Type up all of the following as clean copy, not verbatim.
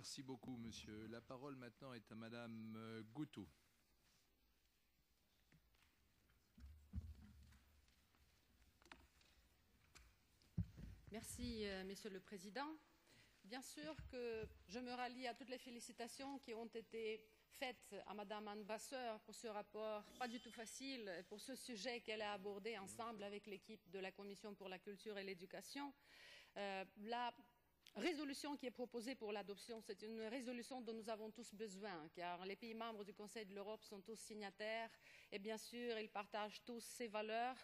Merci beaucoup, monsieur. La parole maintenant est à madame Goutou. Merci, Monsieur le Président. Bien sûr que je me rallie à toutes les félicitations qui ont été faites à Madame Anne Vasseur pour ce rapport pas du tout facile, et pour ce sujet qu'elle a abordé ensemble avec l'équipe de la Commission pour la culture et l'éducation. La résolution qui est proposée pour l'adoption, c'est une résolution dont nous avons tous besoin, car les pays membres du Conseil de l'Europe sont tous signataires et bien sûr, ils partagent tous ces valeurs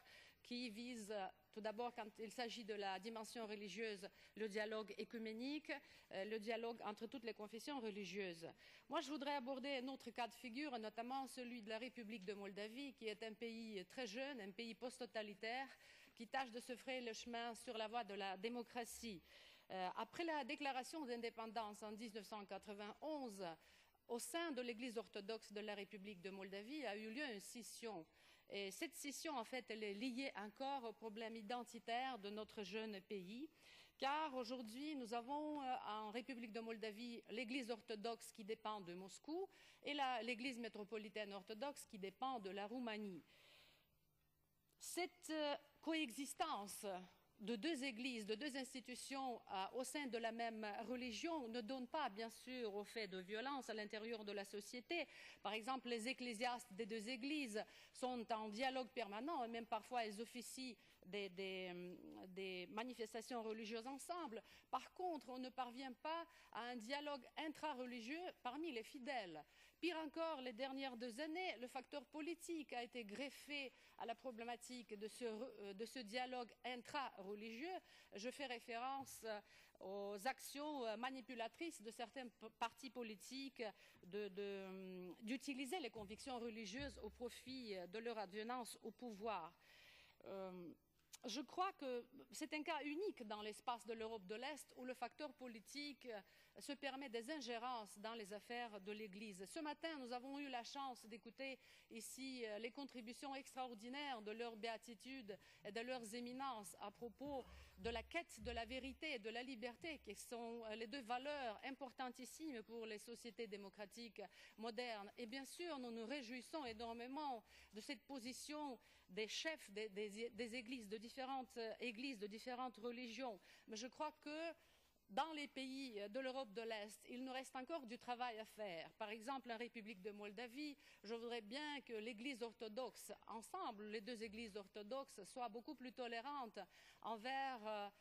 qui visent tout d'abord, quand il s'agit de la dimension religieuse, le dialogue écuménique, le dialogue entre toutes les confessions religieuses. Moi, je voudrais aborder un autre cas de figure, notamment celui de la République de Moldavie, qui est un pays très jeune, un pays post-totalitaire, qui tâche de se frayer le chemin sur la voie de la démocratie. Après la déclaration d'indépendance en 1991, au sein de l'Église orthodoxe de la République de Moldavie a eu lieu une scission. Et cette scission, en fait, elle est liée encore au problème identitaire de notre jeune pays, car aujourd'hui, nous avons en République de Moldavie l'Église orthodoxe qui dépend de Moscou et l'Église métropolitaine orthodoxe qui dépend de la Roumanie. Cette coexistence de deux églises, de deux institutions au sein de la même religion ne donne pas, bien sûr, au fait de violence à l'intérieur de la société. Par exemple, les ecclésiastes des deux églises sont en dialogue permanent et même parfois elles officient des manifestations religieuses ensemble. Par contre, on ne parvient pas à un dialogue intra-religieux parmi les fidèles. Pire encore, les dernières 2 années, le facteur politique a été greffé à la problématique de ce dialogue intra-religieux. Je fais référence aux actions manipulatrices de certains partis politiques d'utiliser les convictions religieuses au profit de leur advenance au pouvoir. Je crois que c'est un cas unique dans l'espace de l'Europe de l'Est où le facteur politique se permet des ingérences dans les affaires de l'Église. Ce matin, nous avons eu la chance d'écouter ici les contributions extraordinaires de leurs béatitudes et de leurs éminences à propos de la quête de la vérité et de la liberté, qui sont les deux valeurs importantissimes pour les sociétés démocratiques modernes. Et bien sûr, nous nous réjouissons énormément de cette position des chefs des églises, de différentes églises, de différentes religions. Mais je crois que dans les pays de l'Europe de l'Est, il nous reste encore du travail à faire. Par exemple, en République de Moldavie, je voudrais bien que l'Église orthodoxe, ensemble, les deux églises orthodoxes, soient beaucoup plus tolérantes envers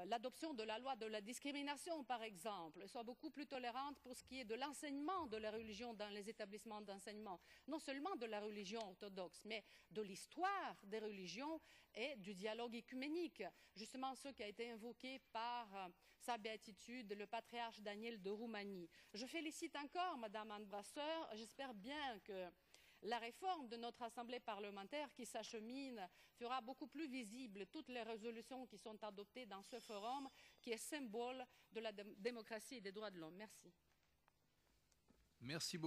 l'adoption de la loi de la discrimination, par exemple, soit beaucoup plus tolérante pour ce qui est de l'enseignement de la religion dans les établissements d'enseignement. Non seulement de la religion orthodoxe, mais de l'histoire des religions et du dialogue écuménique. Justement, ce qui a été invoqué par sa béatitude, le patriarche Daniel de Roumanie. Je félicite encore Madame Anne Vasseur. J'espère bien que la réforme de notre Assemblée parlementaire qui s'achemine fera beaucoup plus visible toutes les résolutions qui sont adoptées dans ce forum qui est symbole de la démocratie et des droits de l'homme. Merci. Merci beaucoup.